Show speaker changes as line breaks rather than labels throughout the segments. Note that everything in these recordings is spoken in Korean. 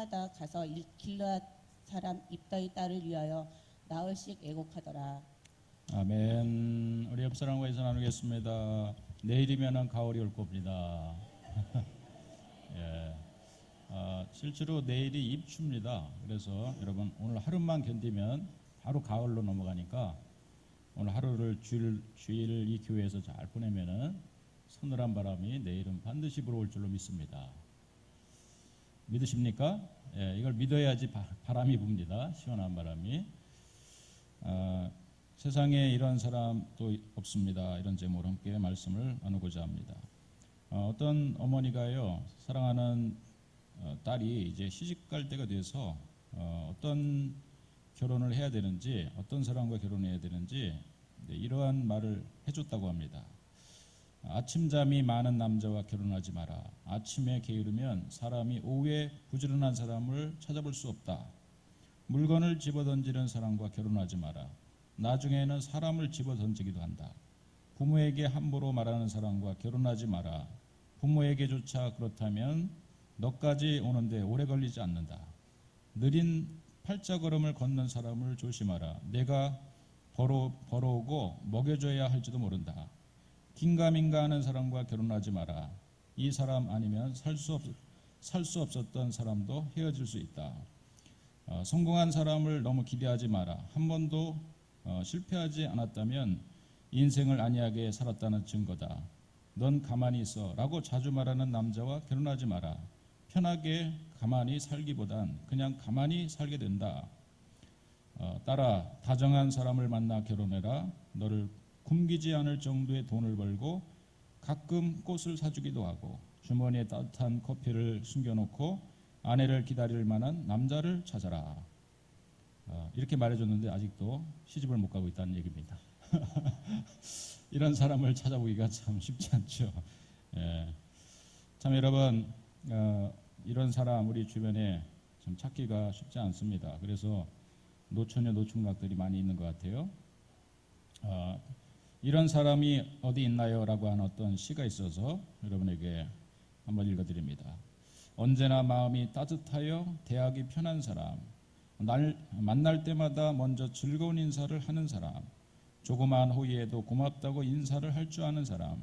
해마다 가서 길르앗 사람 입다의 딸을 위하여 나흘씩 애곡하더라.
아멘. 우리 옆 사람과 인사 나누겠습니다. 내일이면은 가을이 올 겁니다. 예. 실제로 내일이 입추입니다. 그래서 여러분 오늘 하루만 견디면 바로 가을로 넘어가니까 오늘 하루를 주일 이 교회에서 잘 보내면은 서늘한 바람이 내일은 반드시 불어올 줄로 믿습니다. 믿으십니까? 예, 이걸 믿어야지 바람이 붑니다. 시원한 바람이. 세상에 이런 사람도 없습니다. 이런 제목으로 함께 말씀을 나누고자 합니다. 어떤 어머니가요, 사랑하는 딸이 이제 시집 갈 때가 돼서 어떤 결혼을 해야 되는지, 어떤 사람과 결혼해야 되는지 이러한 말을 해줬다고 합니다. 아침잠이 많은 남자와 결혼하지 마라. 아침에 게으르면 사람이 오후에 부지런한 사람을 찾아볼 수 없다. 물건을 집어던지는 사람과 결혼하지 마라. 나중에는 사람을 집어던지기도 한다. 부모에게 함부로 말하는 사람과 결혼하지 마라. 부모에게조차 그렇다면 너까지 오는데 오래 걸리지 않는다. 느린 팔자걸음을 걷는 사람을 조심하라. 내가 벌어오고 먹여줘야 할지도 모른다. 긴가민가 하는 사람과 결혼하지 마라. 이 사람 아니면 살 수 없었던 사람도 헤어질 수 있다. 성공한 사람을 너무 기대하지 마라. 한 번도 실패하지 않았다면 인생을 안이하게 살았다는 증거다. 넌 가만히 있어 라고 자주 말하는 남자와 결혼하지 마라. 편하게 가만히 살기보단 그냥 가만히 살게 된다. 따라 다정한 사람을 만나 결혼해라. 너를 굶기지 않을 정도의 돈을 벌고 가끔 꽃을 사주기도 하고 주머니에 따뜻한 커피를 숨겨놓고 아내를 기다릴 만한 남자를 찾아라. 이렇게 말해줬는데 아직도 시집을 못 가고 있다는 얘기입니다. 이런 사람을 찾아보기가 참 쉽지 않죠. 예. 참 여러분 이런 사람 우리 주변에 참 찾기가 쉽지 않습니다. 그래서 노처녀 노총각들이 많이 있는 것 같아요. 이런 사람이 어디 있나요? 라고 하는 어떤 시가 있어서 여러분에게 한번 읽어드립니다. 언제나 마음이 따뜻하여 대하기 편한 사람, 만날 때마다 먼저 즐거운 인사를 하는 사람, 조그마한 호의에도 고맙다고 인사를 할 줄 아는 사람,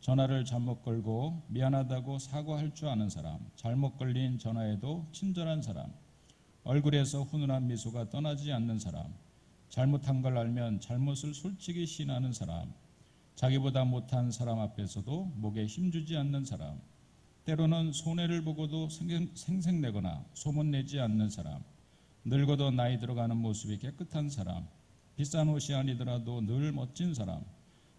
전화를 잘못 걸고 미안하다고 사과할 줄 아는 사람, 잘못 걸린 전화에도 친절한 사람, 얼굴에서 훈훈한 미소가 떠나지 않는 사람, 잘못한 걸 알면 잘못을 솔직히 시인하는 사람, 자기보다 못한 사람 앞에서도 목에 힘주지 않는 사람, 때로는 손해를 보고도 생색내거나 소문내지 않는 사람, 늙어도 나이 들어가는 모습이 깨끗한 사람, 비싼 옷이 아니더라도 늘 멋진 사람,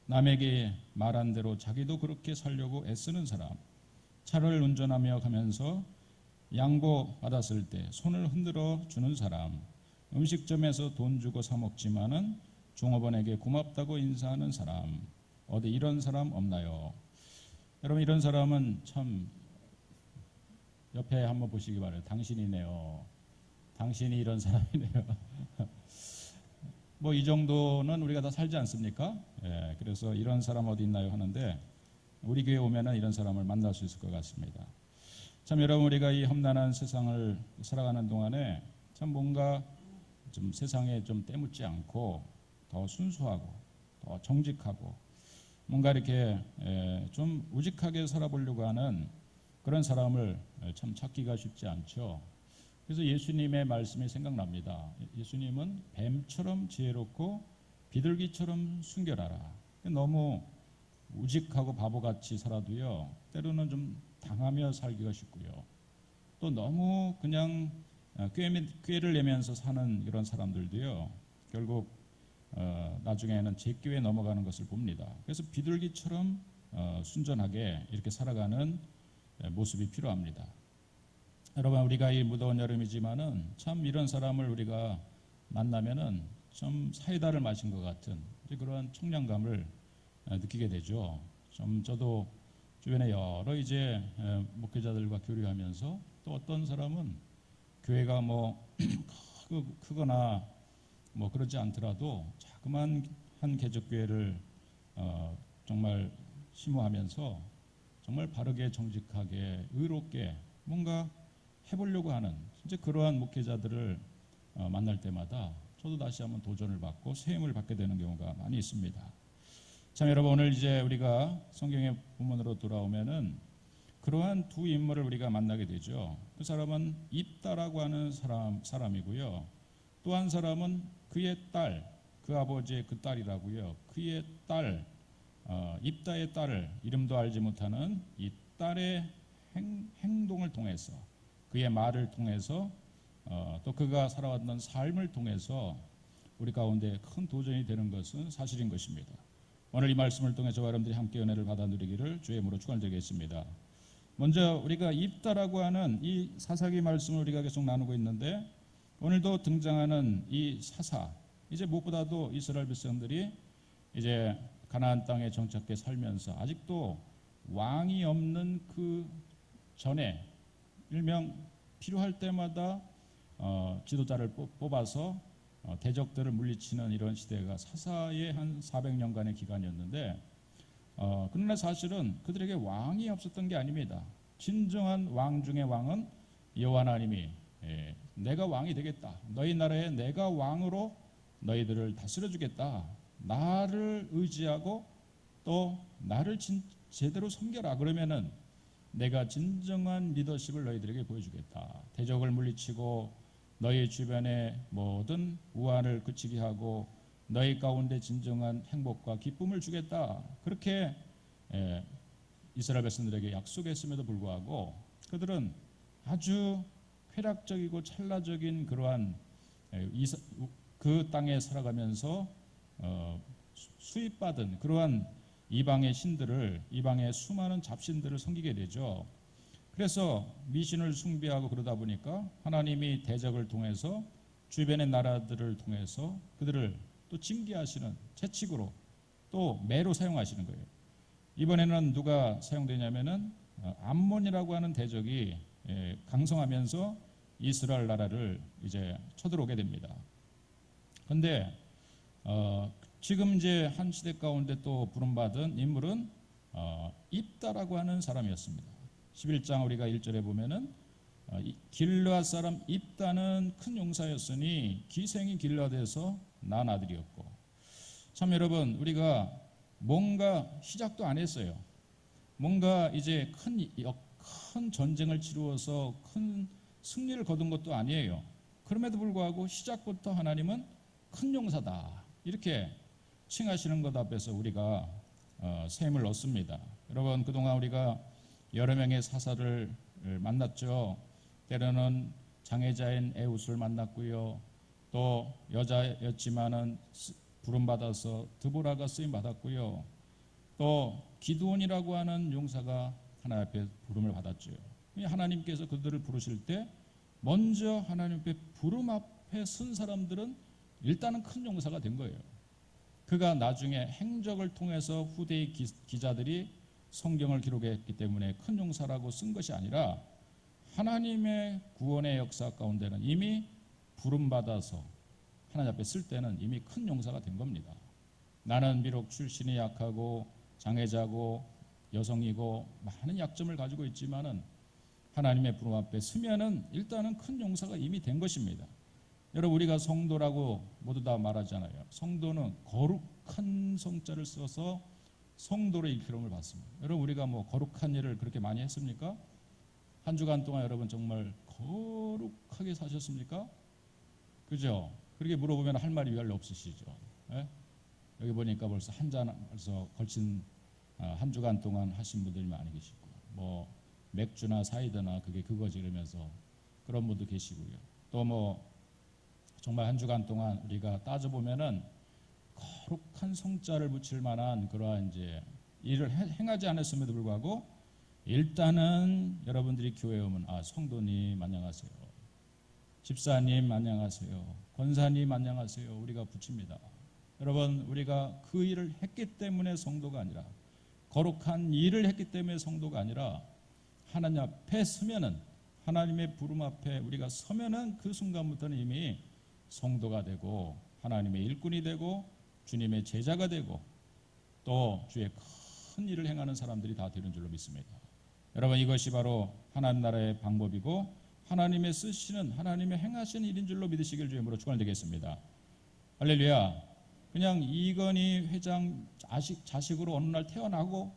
남에게 말한 대로 자기도 그렇게 살려고 애쓰는 사람, 차를 운전하며 가면서 양보받았을 때 손을 흔들어 주는 사람, 음식점에서 돈 주고 사 먹지만은 종업원에게 고맙다고 인사하는 사람, 어디 이런 사람 없나요? 여러분 이런 사람은 참 옆에 한번 보시기 바라요. 당신이네요. 당신이 이런 사람이네요. 뭐 이 정도는 우리가 다 살지 않습니까? 예, 그래서 이런 사람 어디 있나요 하는데 우리 교회 오면은 이런 사람을 만날 수 있을 것 같습니다. 참 여러분 우리가 이 험난한 세상을 살아가는 동안에 참 뭔가 좀 세상에 좀 때묻지 않고 더 순수하고 더 정직하고 뭔가 이렇게 좀 우직하게 살아보려고 하는 그런 사람을 참 찾기가 쉽지 않죠. 그래서 예수님의 말씀이 생각납니다. 예수님은 뱀처럼 지혜롭고 비둘기처럼 순결하라. 너무 우직하고 바보같이 살아도요 때로는 좀 당하며 살기가 쉽고요. 또 너무 그냥 꾀를 내면서 사는 이런 사람들도요 결국 나중에는 제끼에 넘어가는 것을 봅니다. 그래서 비둘기처럼 순전하게 이렇게 살아가는 모습이 필요합니다. 여러분 우리가 이 무더운 여름이지만은 참 이런 사람을 우리가 만나면은 좀 사이다를 마신 것 같은 그런 청량감을 느끼게 되죠. 좀 저도 주변에 여러 이제 목회자들과 교류하면서 또 어떤 사람은 교회가 뭐 크거나 뭐 그러지 않더라도 자그만 한 개척교회를 정말 심호하면서 정말 바르게 정직하게 의롭게 뭔가 해보려고 하는 이제 그러한 목회자들을 만날 때마다 저도 다시 한번 도전을 받고 세임을 받게 되는 경우가 많이 있습니다. 참 여러분, 오늘 이제 우리가 성경의 본문으로 돌아오면은 그러한 두 인물을 우리가 만나게 되죠. 그 사람은 입다라고 하는 사람이고요. 또 한 사람은 그의 딸, 그 아버지의 그 딸이라고요. 그의 딸, 입다의 딸을 이름도 알지 못하는 이 딸의 행동을 통해서, 그의 말을 통해서, 또 그가 살아왔던 삶을 통해서 우리 가운데 큰 도전이 되는 것은 사실인 것입니다. 오늘 이 말씀을 통해 저와 여러분들이 함께 은혜를 받아 누리기를 주의 이름으로 축원드리겠습니다. 먼저 우리가 입다라고 하는 이 사사기 말씀을 우리가 계속 나누고 있는데, 오늘도 등장하는 이 사사, 이제 무엇보다도 이스라엘 백성들이 이제 가나안 땅에 정착해 살면서 아직도 왕이 없는 그 전에 일명 필요할 때마다 지도자를 뽑아서 대적들을 물리치는 이런 시대가 사사의 한 400년간의 기간이었는데, 그러나 사실은 그들에게 왕이 없었던 게 아닙니다. 진정한 왕 중의 왕은 여호와 하나님이 내가 왕이 되겠다, 너희 나라에 내가 왕으로 너희들을 다스려 주겠다, 나를 의지하고 또 나를 제대로 섬겨라, 그러면은 내가 진정한 리더십을 너희들에게 보여주겠다, 대적을 물리치고 너희 주변의 모든 우환을 그치게 하고 너희 가운데 진정한 행복과 기쁨을 주겠다, 그렇게 이스라엘 백성들에게 약속했음에도 불구하고 그들은 아주 쾌락적이고 찰나적인 그러한 그 땅에 살아가면서 수입받은 그러한 이방의 신들을, 이방의 수많은 잡신들을 섬기게 되죠. 그래서 미신을 숭배하고 그러다 보니까 하나님이 대적을 통해서 주변의 나라들을 통해서 그들을 또 징계하시는, 채찍으로 또 매로 사용하시는 거예요. 이번에는 누가 사용되냐면은 암몬이라고 하는 대적이 강성하면서 이스라엘 나라를 이제 쳐들어오게 됩니다. 그런데 지금 이제 한 시대 가운데 또 부름받은 인물은 입다라고 하는 사람이었습니다. 11장 우리가 1절에 보면은 길르앗 사람 입다는 큰 용사였으니 기생이 길르앗에서 난 아들이었고. 참 여러분, 우리가 뭔가 시작도 안 했어요. 뭔가 이제 큰 전쟁을 치루어서 큰 승리를 거둔 것도 아니에요. 그럼에도 불구하고 시작부터 하나님은 큰 용사다, 이렇게 칭하시는 것 앞에서 우리가 셈을 얻습니다. 여러분, 그동안 우리가 여러 명의 사사를 만났죠. 때로는 장애자인 에웃을 만났고요. 또 여자였지만은 부름받아서 드보라가 쓰임 받았고요. 또 기드온이라고 하는 용사가 하나님 앞에 부름을 받았죠. 하나님께서 그들을 부르실 때 먼저 하나님 앞에 부름 앞에 쓴 사람들은 일단은 큰 용사가 된 거예요. 그가 나중에 행적을 통해서 후대의 기자들이 성경을 기록했기 때문에 큰 용사라고 쓴 것이 아니라 하나님의 구원의 역사 가운데는 이미 부름받아서 하나님 앞에 쓸 때는 이미 큰 용사가 된 겁니다. 나는 비록 출신이 약하고 장애자고 여성이고 많은 약점을 가지고 있지만은 하나님의 부름 앞에 서면은 일단은 큰 용사가 이미 된 것입니다. 여러분, 우리가 성도라고 모두 다 말하잖아요. 성도는 거룩한 성자를 써서 성도로 일컬음을 받습니다. 여러분, 우리가 뭐 거룩한 일을 그렇게 많이 했습니까? 한 주간 동안 여러분 정말 거룩하게 사셨습니까? 그죠? 그렇게 물어보면 할 말이 별로 없으시죠. 예? 여기 보니까 벌써 한 잔에서 걸친 한 주간 동안 하신 분들이 많이 계시고, 뭐 맥주나 사이드나 그게 그거지 이러면서 그런 분도 계시고요. 또 뭐 정말 한 주간 동안 우리가 따져보면은 거룩한 성자를 붙일 만한 그러한 이제 일을 행하지 않았음에도 불구하고 일단은 여러분들이 교회에 오면 성도님 안녕하세요, 집사님 안녕하세요, 권사님 안녕하세요, 우리가 붙입니다. 여러분, 우리가 그 일을 했기 때문에 성도가 아니라, 거룩한 일을 했기 때문에 성도가 아니라, 하나님 앞에 서면은, 하나님의 부름 앞에 우리가 서면은 그 순간부터는 이미 성도가 되고 하나님의 일꾼이 되고 주님의 제자가 되고 또 주의 큰 일을 행하는 사람들이 다 되는 줄로 믿습니다. 여러분, 이것이 바로 하나님 나라의 방법이고 하나님의 쓰시는 하나님의 행하시는 일인 줄로 믿으시길 주임으로 축원드리겠습니다. 할렐루야. 그냥 이건희 회장 자식으로 어느 날 태어나고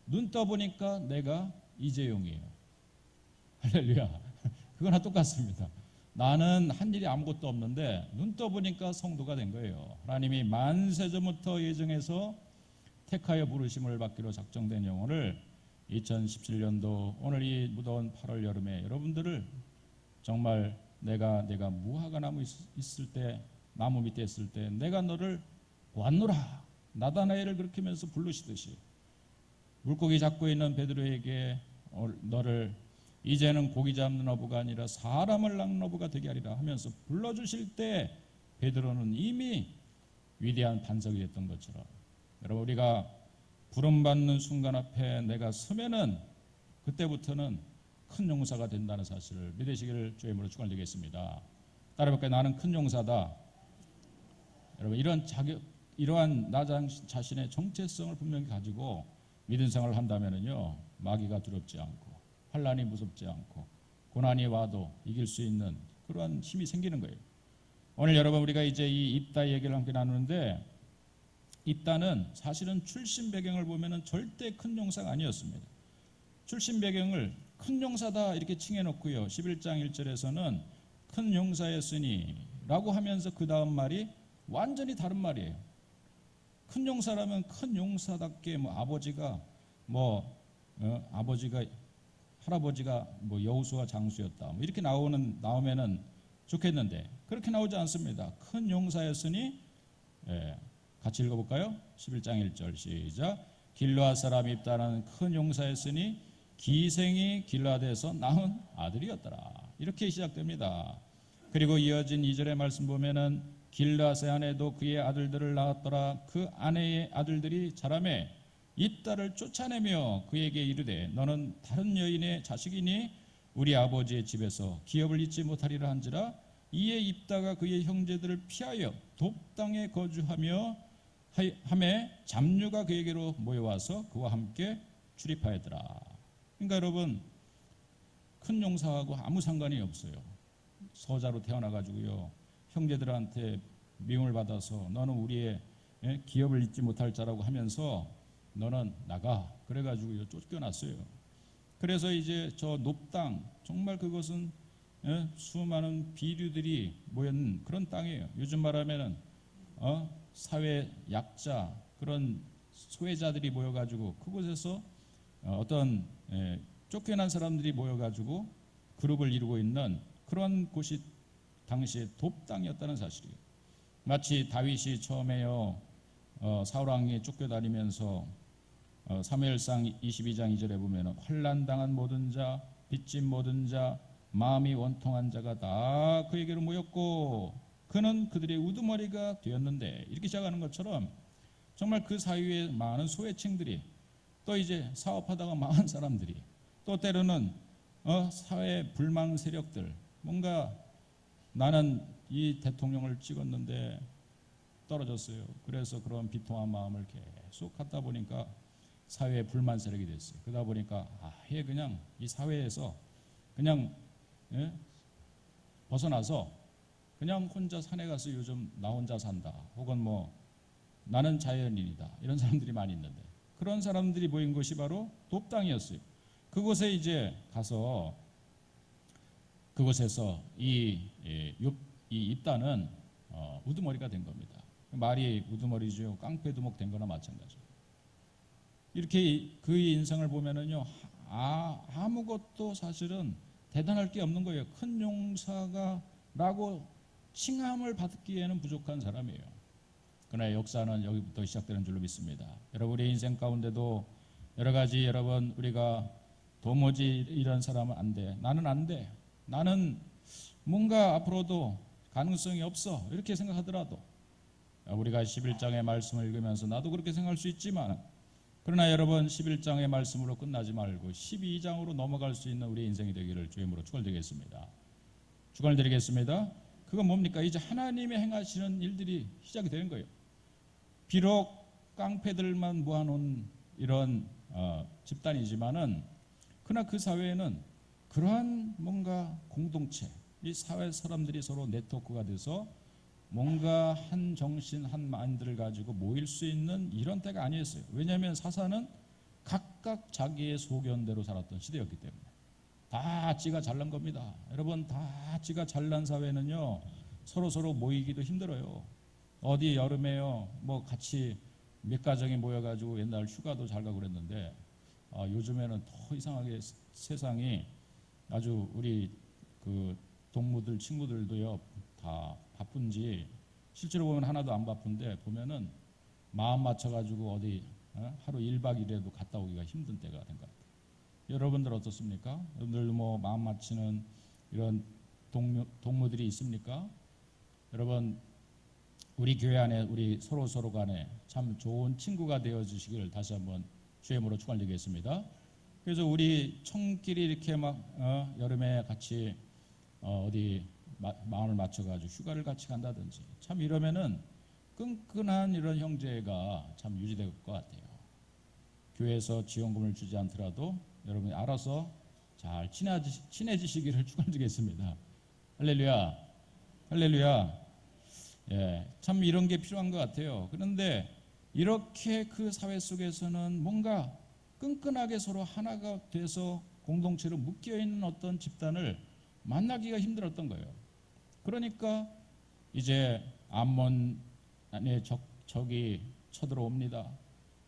눈 떠보니까 내가 이재용이에요. 할렐루야. 그거나 똑같습니다. 나는 한 일이 아무것도 없는데 눈 떠보니까 성도가 된 거예요. 하나님이 만세전부터 예정해서 택하여 부르심을 받기로 작정된 영혼을 2017년도 오늘 이 무더운 8월 여름에 여러분들을 정말 내가 무화과 나무 있을 때, 나무 밑에 있을 때 내가 너를 보았노라, 나다나엘을 그렇게 하면서 부르시듯이 물고기 잡고 있는 베드로에게 너를 이제는 고기 잡는 어부가 아니라 사람을 낚는 어부가 되게 하리라 하면서 불러주실 때 베드로는 이미 위대한 반석이 됐던 것처럼, 여러분 우리가 부름받는 순간 앞에 내가 서면은 그때부터는 큰 용사가 된다는 사실을 믿으시기를 주임으로 축원드리겠습니다. 따라볼까요? 나는 큰 용사다. 여러분 이러한 나 자신의 정체성을 분명히 가지고 믿음 생활을 한다면은요, 마귀가 두렵지 않고 환난이 무섭지 않고 고난이 와도 이길 수 있는 그러한 힘이 생기는 거예요. 오늘 여러분 우리가 이제 이 입다 얘기를 함께 나누는데, 입다는 사실은 출신 배경을 보면은 절대 큰 용사가 아니었습니다. 출신 배경을 큰 용사다 이렇게 칭해놓고요, 11장 1절에서는 큰 용사였으니 라고 하면서 그 다음 말이 완전히 다른 말이에요. 큰 용사라면 큰 용사답게 할아버지가 여우수와 장수였다 이렇게 나오면은 좋겠는데 그렇게 나오지 않습니다. 큰 용사였으니, 같이 읽어볼까요? 11장 1절 시작. 길르앗 사람 입다는 큰 용사였으니 기생이 길르앗에서 낳은 아들이었더라. 이렇게 시작됩니다. 그리고 이어진 2절의 말씀 보면은 길르앗의 아내도 그의 아들들을 낳았더라. 그 아내의 아들들이 자라매 입다를 쫓아내며 그에게 이르되 너는 다른 여인의 자식이니 우리 아버지의 집에서 기업을 잊지 못하리라 한지라. 이에 입다가 그의 형제들을 피하여 돕당에 거주하며 함에 잡류가 그에게로 모여와서 그와 함께 출입하였더라. 그러니까 여러분 큰 용사하고 아무 상관이 없어요. 서자로 태어나가지고요, 형제들한테 미움을 받아서 너는 우리의 기업을 잊지 못할 자라고 하면서 너는 나가 그래가지고 쫓겨났어요. 그래서 이제 저 높당, 정말 그것은 수많은 비류들이 모인 그런 땅이에요. 요즘 말하면은 사회 약자, 그런 소외자들이 모여가지고 그곳에서 어떤 쫓겨난 사람들이 모여가지고 그룹을 이루고 있는 그런 곳이 당시에 돕당이었다는 사실이에요. 마치 다윗이 처음에요, 사울 왕이 쫓겨다니면서 사무엘상 22장 2절에 보면 환난 당한 모든 자, 빚진 모든 자, 마음이 원통한 자가 다 그에게로 모였고 그는 그들의 우두머리가 되었는데, 이렇게 시작하는 것처럼 정말 그 사이에 많은 소외층들이, 또 이제 사업하다가 망한 사람들이, 또 때로는 사회 불망 세력들, 뭔가 나는 이 대통령을 찍었는데 떨어졌어요. 그래서 그런 비통한 마음을 계속 갖다 보니까 사회에 불만 세력이 됐어요. 그러다 보니까 아예 그냥 이 사회에서 그냥 벗어나서 그냥 혼자 산에 가서 요즘 나 혼자 산다, 혹은 나는 자연인이다, 이런 사람들이 많이 있는데, 그런 사람들이 모인 곳이 바로 돕당이었어요. 그곳에 이제 가서 그곳에서 이 입다는 우두머리가 된 겁니다. 말이 우두머리죠. 깡패두목 된 거나 마찬가지예요. 이렇게 그의 인생을 보면은요, 아무것도 사실은 대단할 게 없는 거예요. 큰 용사가라고 칭함을 받기에는 부족한 사람이에요. 그러나 역사는 여기부터 시작되는 줄로 믿습니다. 여러분 우리 인생 가운데도 여러 가지, 여러분 우리가 도무지 이런 사람은 안 돼, 나는 안 돼, 나는 뭔가 앞으로도 가능성이 없어, 이렇게 생각하더라도 우리가 11장의 말씀을 읽으면서 나도 그렇게 생각할 수 있지만, 그러나 여러분 11장의 말씀으로 끝나지 말고 12장으로 넘어갈 수 있는 우리의 인생이 되기를 주임으로 축원드리겠습니다. 축원드리겠습니다. 그건 뭡니까? 이제 하나님의 행하시는 일들이 시작이 되는 거예요. 비록 깡패들만 모아놓은 이런 집단이지만은, 그러나 그 사회에는 그러한 뭔가 공동체, 이 사회 사람들이 서로 네트워크가 돼서 뭔가 한 정신 한 마인드를 가지고 모일 수 있는 이런 때가 아니었어요. 왜냐하면 사사는 각각 자기의 소견대로 살았던 시대였기 때문에. 다 지가 잘난 겁니다. 여러분, 다 지가 잘난 사회는요 서로 모이기도 힘들어요. 어디 여름에요 뭐 같이 몇 가정이 모여가지고 옛날 휴가도 잘 가고 그랬는데, 요즘에는 더 이상하게 세상이 아주 우리 그 동무들 친구들도요 다 바쁜지, 실제로 보면 하나도 안 바쁜데 보면은 마음 맞춰가지고 어디 하루 1박 2일에도 갔다 오기가 힘든 때가 된 것 같아요. 여러분들 어떻습니까? 여러분들 뭐 마음 맞추는 이런 동무들이 있습니까? 여러분, 우리 교회 안에 우리 서로 간에 참 좋은 친구가 되어 주시기를 다시 한번 주의 이름으로 축원드리겠습니다. 그래서 우리 청끼리 이렇게 막 여름에 같이 어디 마음을 맞춰가지고 휴가를 같이 간다든지, 참 이러면은 끈끈한 이런 형제가 참 유지될 것 같아요. 교회에서 지원금을 주지 않더라도 여러분이 알아서 잘 친해지시기를 축원드리겠습니다. 할렐루야, 할렐루야. 예, 참 이런 게 필요한 것 같아요. 그런데 이렇게 그 사회 속에서는 뭔가 끈끈하게 서로 하나가 돼서 공동체로 묶여 있는 어떤 집단을 만나기가 힘들었던 거예요. 그러니까 이제 암몬 안에 적이 쳐들어옵니다.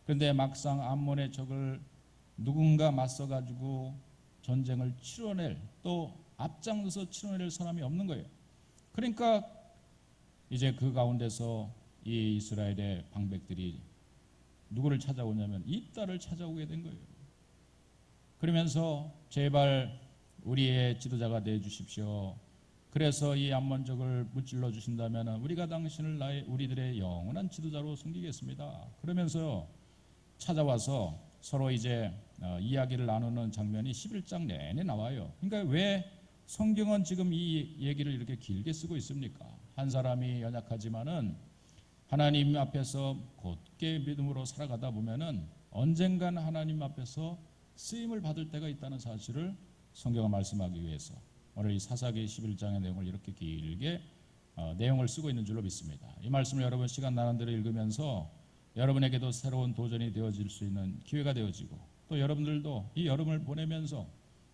그런데 막상 암몬의 적을 누군가 맞서가지고 전쟁을 치러낼, 또 앞장서서 치러낼 사람이 없는 거예요. 그러니까 이제 그 가운데서 이 이스라엘의 방백들이 누구를 찾아오냐면 입다를 찾아오게 된 거예요. 그러면서 제발 우리의 지도자가 되어 주십시오. 그래서 이 암몬족을 무찔러 주신다면 우리가 당신을 우리들의 영원한 지도자로 섬기겠습니다. 그러면서 찾아와서 서로 이제 이야기를 나누는 장면이 11장 내내 나와요. 그러니까 왜 성경은 지금 이 얘기를 이렇게 길게 쓰고 있습니까? 한 사람이 연약하지만은 하나님 앞에서 곧게 믿음으로 살아가다 보면은 언젠간 하나님 앞에서 쓰임을 받을 때가 있다는 사실을 성경을 말씀하기 위해서 오늘 이 사사기 11장의 내용을 이렇게 길게 내용을 쓰고 있는 줄로 믿습니다. 이 말씀을 여러분 시간 나는 대로 읽으면서 여러분에게도 새로운 도전이 되어질 수 있는 기회가 되어지고, 또 여러분들도 이 여름을 보내면서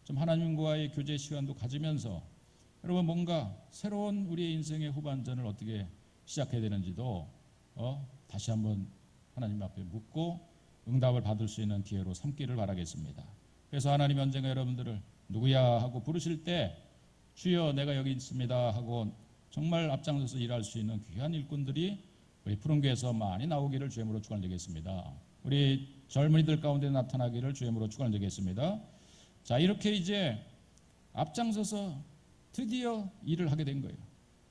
좀 하나님과의 교제 시간도 가지면서 여러분 뭔가 새로운 우리의 인생의 후반전을 어떻게 시작해야 되는지도 다시 한번 하나님 앞에 묻고 응답을 받을 수 있는 기회로 삼기를 바라겠습니다. 그래서 하나님 언젠가 여러분들을 누구야 하고 부르실 때 주여 내가 여기 있습니다 하고 정말 앞장서서 일할 수 있는 귀한 일꾼들이 우리 푸른교에서 많이 나오기를 주님으로 축원드리겠습니다. 우리 젊은이들 가운데 나타나기를 주님으로 축원드리겠습니다. 자, 이렇게 이제 앞장서서 드디어 일을 하게 된 거예요.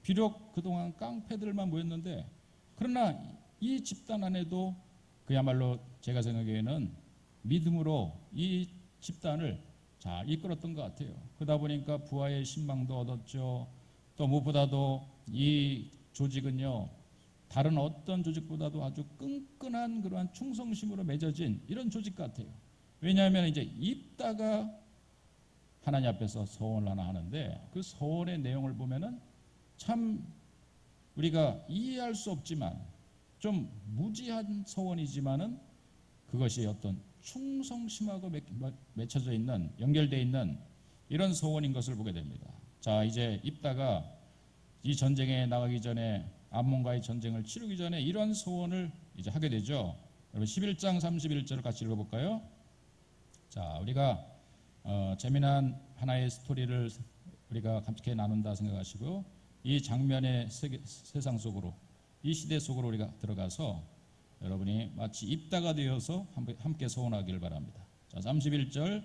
비록 그동안 깡패들만 모였는데, 그러나 이 집단 안에도 그야말로 제가 생각에는 믿음으로 이 집단을 잘 이끌었던 것 같아요. 그러다 보니까 부하의 신망도 얻었죠. 또 무엇보다도 이 조직은요, 다른 어떤 조직보다도 아주 끈끈한 그러한 충성심으로 맺어진 이런 조직 같아요. 왜냐하면 이제 입다가 하나님 앞에서 서원을 하나 하는데, 그 서원의 내용을 보면은 참 우리가 이해할 수 없지만 좀 무지한 서원이지만은 그것이 어떤 충성심하고 맺혀져 있는, 연결되어 있는 이런 서원인 것을 보게 됩니다. 자, 이제 입다가 이 전쟁에 나가기 전에, 암몬과의 전쟁을 치르기 전에 이런 서원을 이제 하게 되죠. 여러분 11장 31절을 같이 읽어볼까요? 자, 우리가 재미난 하나의 스토리를 우리가 함께 나눈다 생각하시고 이 장면의 세상 속으로, 이 시대 속으로 우리가 들어가서 여러분이 마치 입다가 되어서 함께 서원하기를 바랍니다. 자, 31절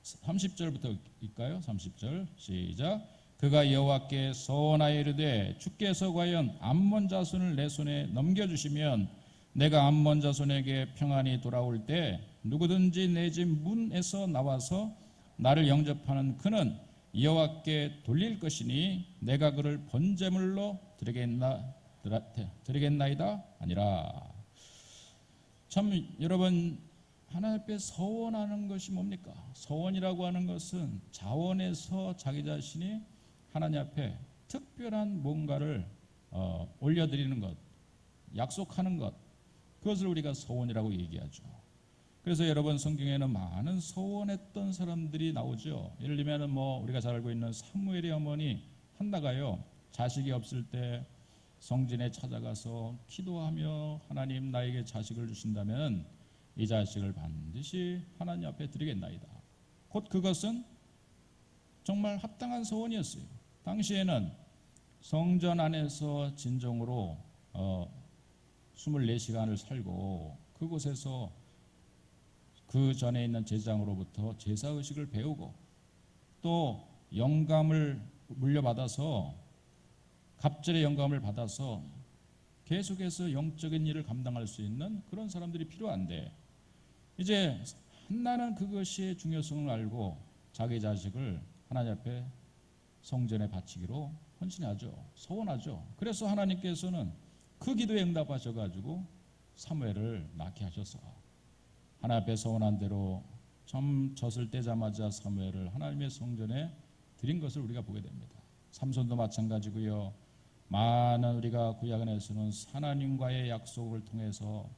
30절부터 읽까요? 30절 시작. 그가 여호와께 서원하여 이르되 주께서 과연 암몬 자손을 내 손에 넘겨주시면 내가 암몬 자손에게 평안히 돌아올 때 누구든지 내 집 문에서 나와서 나를 영접하는 그는 여호와께 돌릴 것이니 내가 그를 번제물로 드리겠나이다 아니라. 참 여러분, 하나님 앞에 서원하는 것이 뭡니까? 서원이라고 하는 것은 자원해서 자기 자신이 하나님 앞에 특별한 뭔가를 올려드리는 것, 약속하는 것, 그것을 우리가 서원이라고 얘기하죠. 그래서 여러분 성경에는 많은 서원했던 사람들이 나오죠. 예를 들면 우리가 잘 알고 있는 사무엘의 어머니 한나가요, 자식이 없을 때 성전에 찾아가서 기도하며 하나님 나에게 자식을 주신다면 이 자식을 반드시 하나님 앞에 드리겠나이다. 곧 그것은 정말 합당한 서원이었어요. 당시에는 성전 안에서 진정으로 24시간을 살고 그곳에서 그 전에 있는 제사장으로부터 제사의식을 배우고 또 영감을 물려받아서 갑절의 영감을 받아서 계속해서 영적인 일을 감당할 수 있는 그런 사람들이 필요한데, 이제 한나는 그것의 중요성을 알고 자기 자식을 하나님 앞에 성전에 바치기로 헌신하죠. 서원하죠. 그래서 하나님께서는 그 기도에 응답하셔가지고 사무엘을 낳게 하셔서 하나님 앞에 서원한 대로 점 젖을 떼자마자 사무엘을 하나님의 성전에 드린 것을 우리가 보게 됩니다. 삼손도 마찬가지고요. 많은 우리가 구약원에서는 하나님과의 약속을 통해서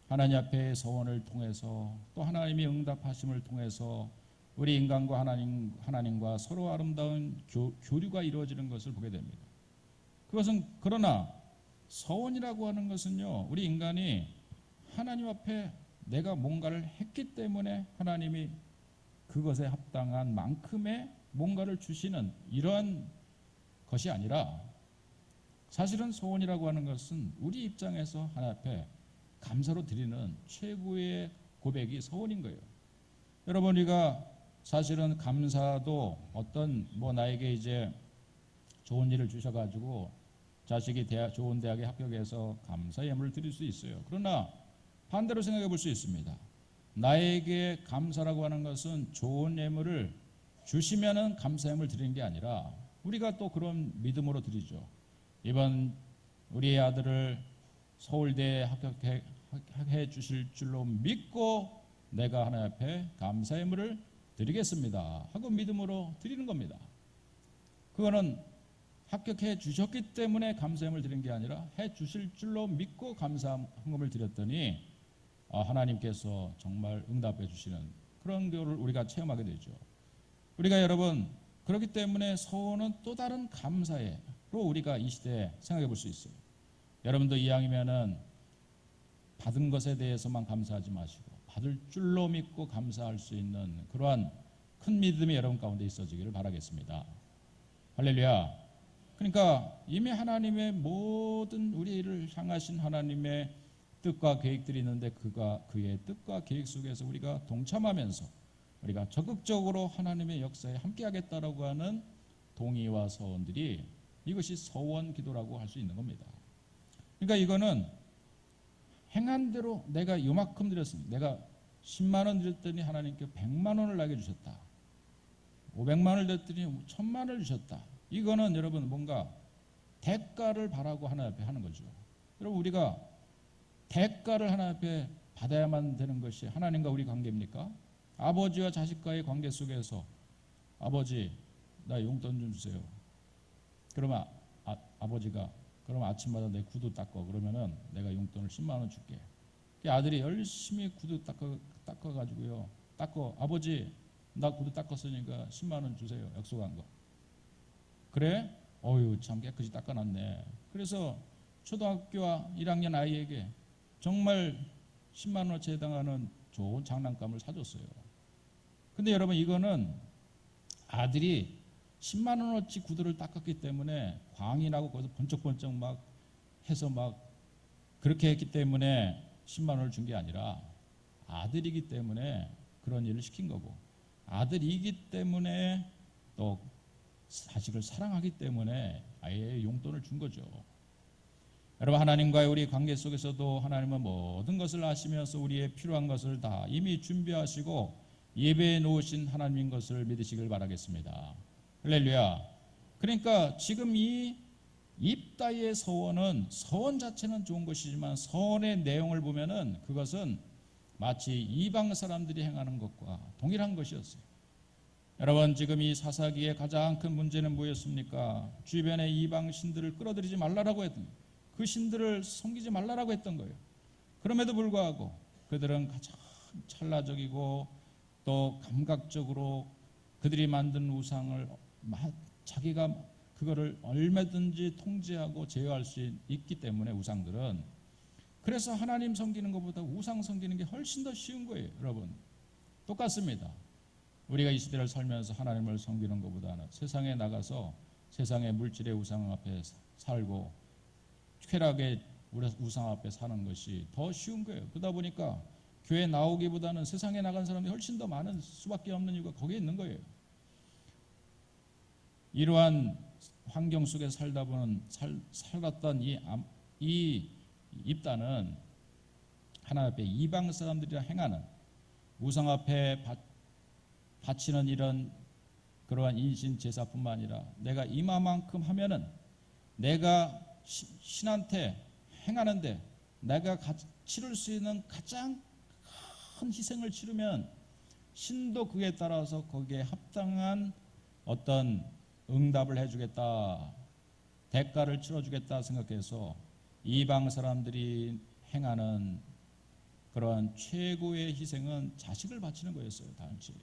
하나님 앞에 서원을 통해서 또 하나님이 응답하심을 통해서 우리 인간과 하나님과 서로 아름다운 교류가 이루어지는 것을 보게 됩니다. 그것은 그러나 서원이라고 하는 것은요, 우리 인간이 하나님 앞에 내가 뭔가를 했기 때문에 하나님이 그것에 합당한 만큼의 뭔가를 주시는 이러한 것이 아니라, 사실은 소원이라고 하는 것은 우리 입장에서 하나님 앞에 감사로 드리는 최고의 고백이 소원인 거예요. 여러분, 우리가 사실은 감사도 어떤 나에게 이제 좋은 일을 주셔가지고 자식이 좋은 대학에 합격해서 감사 예물을 드릴 수 있어요. 그러나 반대로 생각해 볼 수 있습니다. 나에게 감사라고 하는 것은 좋은 예물을 주시면은 감사 예물 드리는 게 아니라 우리가 또 그런 믿음으로 드리죠. 이번 우리 아들을 서울대에 합격해 주실 줄로 믿고 내가 하나님 앞에 감사 예물을 드리겠습니다 하고 믿음으로 드리는 겁니다. 그거는 합격해 주셨기 때문에 감사 예물을 드린 게 아니라 해 주실 줄로 믿고 감사 헌금을 드렸더니 하나님께서 정말 응답해 주시는 그런 것을 우리가 체험하게 되죠. 우리가 여러분 그렇기 때문에 서원은 또 다른 감사로 우리가 이 시대에 생각해 볼 수 있어요. 여러분도 이왕이면은 받은 것에 대해서만 감사하지 마시고 받을 줄로 믿고 감사할 수 있는 그러한 큰 믿음이 여러분 가운데 있어지기를 바라겠습니다. 할렐루야. 그러니까 이미 하나님의 모든 우리를 향하신 하나님의 뜻과 계획들이 있는데 그의 뜻과 계획 속에서 우리가 동참하면서 우리가 적극적으로 하나님의 역사에 함께하겠다라고 하는 동의와 서원들이, 이것이 서원 기도라고 할 수 있는 겁니다. 그러니까 이거는 행한 대로 내가 요만큼 드렸습니다. 내가 10만 원 드렸더니 하나님께 100만 원을 나게 주셨다. 500만 원을 드렸더니 1000만 원을 주셨다. 이거는 여러분 뭔가 대가를 바라고 하나님 앞에 하는 거죠. 여러분 우리가 대가를 하나님 앞에 받아야만 되는 것이 하나님과 우리 관계입니까? 아버지와 자식과의 관계 속에서 아버지 나 용돈 좀 주세요. 그러면 아버지가 그럼 아침마다 내 구두 닦어. 그러면은 내가 용돈을 10만 원 줄게. 아들이 열심히 구두 닦아가지고요. 닦어. 아버지 나 구두 닦았으니까 10만 원 주세요. 약속한 거. 그래? 어휴 참 깨끗이 닦아놨네. 그래서 초등학교 1학년 아이에게 정말 10만 원어치에 해당하는 좋은 장난감을 사줬어요. 근데 여러분 이거는 아들이 10만 원어치 구두를 닦았기 때문에 광이 나고 거기서 번쩍번쩍 막 해서 막 그렇게 했기 때문에 10만 원을 준 게 아니라 아들이기 때문에 그런 일을 시킨 거고, 아들이기 때문에 또 자식을 사랑하기 때문에 아예 용돈을 준 거죠. 여러분 하나님과의 우리 관계 속에서도 하나님은 모든 것을 아시면서 우리의 필요한 것을 다 이미 준비하시고 예배해 놓으신 하나님인 것을 믿으시길 바라겠습니다. 할렐루야. 그러니까 지금 이 입다의 서원은 서원 자체는 좋은 것이지만 서원의 내용을 보면은 그것은 마치 이방 사람들이 행하는 것과 동일한 것이었어요. 여러분, 지금 이 사사기의 가장 큰 문제는 뭐였습니까? 주변의 이방 신들을 끌어들이지 말라라고 했던, 그 신들을 섬기지 말라라고 했던 거예요. 그럼에도 불구하고 그들은 가장 찰나적이고 또 감각적으로 그들이 만든 우상을 자기가 그거를 얼마든지 통제하고 제어할 수 있기 때문에 우상들은, 그래서 하나님 섬기는 것보다 우상 섬기는 게 훨씬 더 쉬운 거예요. 여러분, 똑같습니다. 우리가 이 시대를 살면서 하나님을 섬기는 것보다는 세상에 나가서 세상의 물질의 우상 앞에 살고 쾌락의 우상 앞에 사는 것이 더 쉬운 거예요. 그러다 보니까 교회 나오기보다는 세상에 나간 사람이 훨씬 더 많은 수밖에 없는 이유가 거기에 있는 거예요. 이러한 환경 속에 살았던 이 입단은 하나님 앞에 이방 사람들이라 행하는 우상 앞에 바치는 이런 그러한 인신 제사뿐만 아니라 내가 이마만큼 하면은 내가 신한테 행하는데 내가 치를 수 있는 가장 큰 희생을 치르면 신도 그에 따라서 거기에 합당한 어떤 응답을 해주겠다, 대가를 치러주겠다 생각해서 이방 사람들이 행하는 그러한 최고의 희생은 자식을 바치는 거였어요. 단지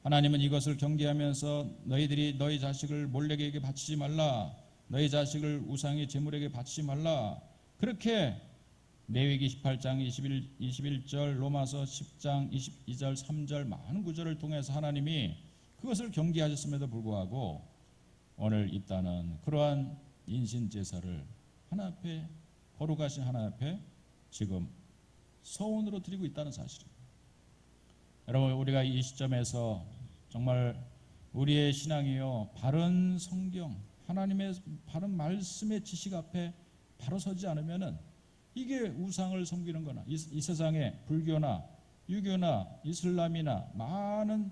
하나님은 이것을 경계하면서 너희들이 너희 자식을 몰래에게 바치지 말라, 너희 자식을 우상의 제물에게 바치지 말라, 그렇게 레위기 18장 21절, 로마서 10장 22절 3절 많은 구절을 통해서 하나님이 그것을 경계하셨음에도 불구하고 오늘 입단은 그러한 인신제사를 하나님 앞에, 거룩하신 하나님 앞에 지금 서원으로 드리고 있다는 사실이에요. 여러분, 우리가 이 시점에서 정말 우리의 신앙이요, 바른 성경, 하나님의 바른 말씀의 지식 앞에 바로 서지 않으면은 이게 우상을 섬기는 거나 이 세상에 불교나 유교나 이슬람이나 많은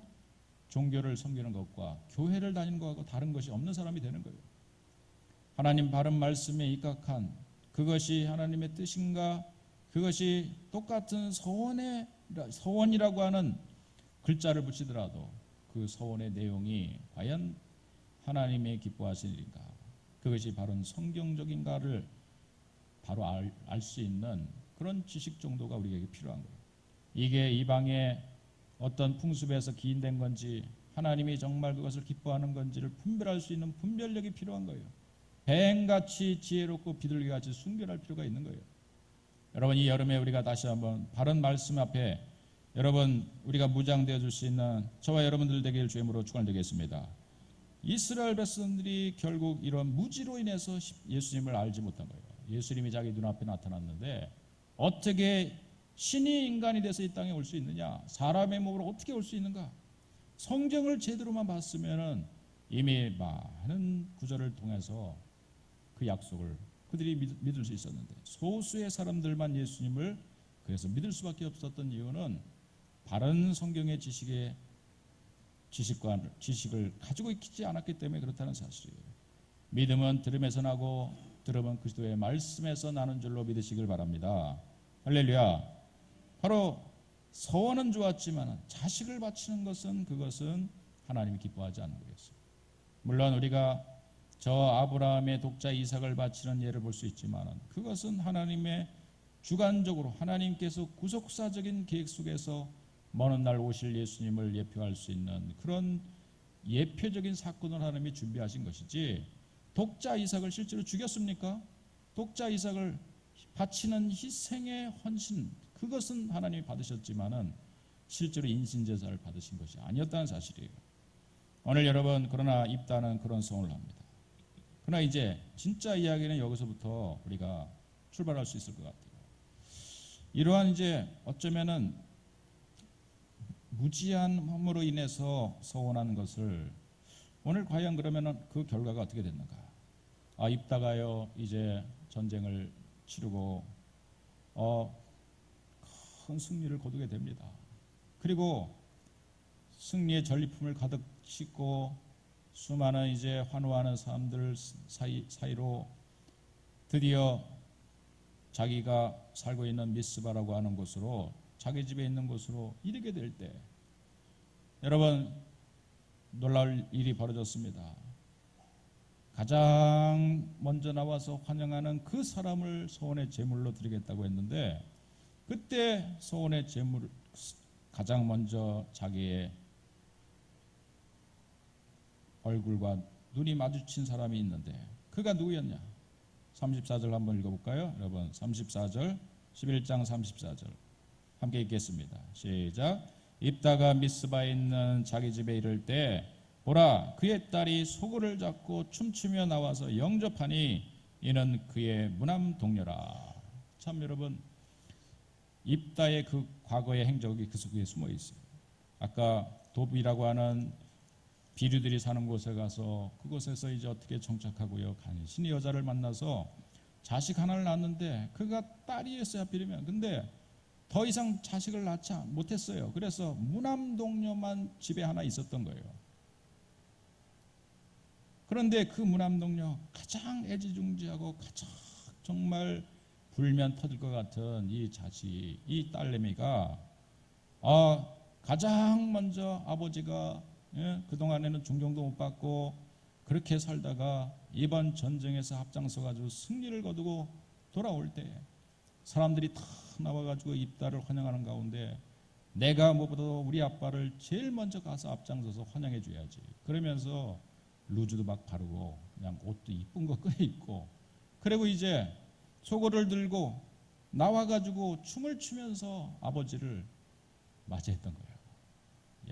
종교를 섬기는 것과 교회를 다니는 것하고 다른 것이 없는 사람이 되는 거예요. 하나님 바른 말씀에 입각한 그것이 하나님의 뜻인가, 그것이 똑같은 서원이라고 하는 글자를 붙이더라도 그 서원의 내용이 과연 하나님의 기뻐하시는 일인가, 그것이 바른 성경적인가를 바로 알 수 있는 그런 지식 정도가 우리에게 필요한 거예요. 이게 이방의 어떤 풍습에서 기인된 건지 하나님이 정말 그것을 기뻐하는 건지를 분별할 수 있는 분별력이 필요한 거예요. 뱀같이 지혜롭고 비둘기같이 순결할 필요가 있는 거예요. 여러분, 이 여름에 우리가 다시 한번 바른 말씀 앞에 여러분 우리가 무장되어 줄 수 있는 저와 여러분들 되길 주임으로 축원드리겠습니다. 이스라엘 백성들이 결국 이런 무지로 인해서 예수님을 알지 못한 거예요. 예수님이 자기 눈앞에 나타났는데 어떻게 신이 인간이 돼서 이 땅에 올 수 있느냐, 사람의 몸으로 어떻게 올 수 있는가. 성경을 제대로만 봤으면 이미 많은 구절을 통해서 그 약속을 그들이 믿을 수 있었는데 소수의 사람들만 예수님을 그래서 믿을 수밖에 없었던 이유는 바른 성경의 지식을 가지고 있지 않았기 때문에 그렇다는 사실이에요. 믿음은 들음에서 나고 들음은 그리스도의 말씀에서 나는 줄로 믿으시길 바랍니다. 할렐루야. 바로 서원은 좋았지만 자식을 바치는 그것은 하나님이 기뻐하지 않는 거였어요. 물론 우리가 저 아브라함의 독자 이삭을 바치는 예를 볼 수 있지만 그것은 하나님의 주관적으로 하나님께서 구속사적인 계획 속에서 먼 날 오실 예수님을 예표할 수 있는 그런 예표적인 사건을 하나님이 준비하신 것이지, 독자 이삭을 실제로 죽였습니까? 독자 이삭을 바치는 희생의 헌신, 그것은 하나님이 받으셨지만은 실제로 인신제사를 받으신 것이 아니었다는 사실이에요. 오늘 여러분, 그러나 입단은 그런 소원을 합니다. 그러나 이제 진짜 이야기는 여기서부터 우리가 출발할 수 있을 것 같아요. 이러한 이제 어쩌면은 무지함으로 인해서 서원한 것을 오늘 과연 그러면은 그 결과가 어떻게 됐는가? 입다가요 이제 전쟁을 치르고 큰 승리를 거두게 됩니다. 그리고 승리의 전리품을 가득 싣고 수많은 이제 환호하는 사람들 사이로 드디어 자기가 살고 있는 미스바라고 하는 곳으로 자기 집에 있는 곳으로 이르게 될 때 여러분 놀라울 일이 벌어졌습니다. 가장 먼저 나와서 환영하는 그 사람을 소원의 제물로 드리겠다고 했는데 그때 소원의 제물 가장 먼저 자기의 얼굴과 눈이 마주친 사람이 있는데 그가 누구였냐? 34절 한번 읽어볼까요? 여러분 34절 11장 34절 함께 읽겠습니다. 시작. 입다가 미스바에 있는 자기 집에 이를 때 보라 그의 딸이 소굴을 잡고 춤추며 나와서 영접하니 이는 그의 무남 동료라. 참 여러분 입다의 그 과거의 행적이 그 속에 숨어 있어요. 아까 돕이라고 하는 비류들이 사는 곳에 가서 그곳에서 이제 어떻게 정착하고요. 간신히 여자를 만나서 자식 하나를 낳았는데 그가 딸이었어야 하필이면 근데 더 이상 자식을 낳지 못했어요. 그래서 무남 동료만 집에 하나 있었던 거예요. 그런데 그 무남 동료 가장 애지중지하고 가장 정말 불면 터질 것 같은 이 자식, 이 딸내미가 가장 먼저 아버지가 그동안에는 존경도 못 받고 그렇게 살다가 이번 전쟁에서 앞장서 가지고 승리를 거두고 돌아올 때 사람들이 다 나와가지고 입다를 환영하는 가운데 내가 무엇보다도 우리 아빠를 제일 먼저 가서 앞장서서 환영해 줘야지. 그러면서 루즈도 막 바르고 그냥 옷도 이쁜 거 꺼내 입고 그리고 이제 소고를 들고 나와가지고 춤을 추면서 아버지를 맞이했던 거예요.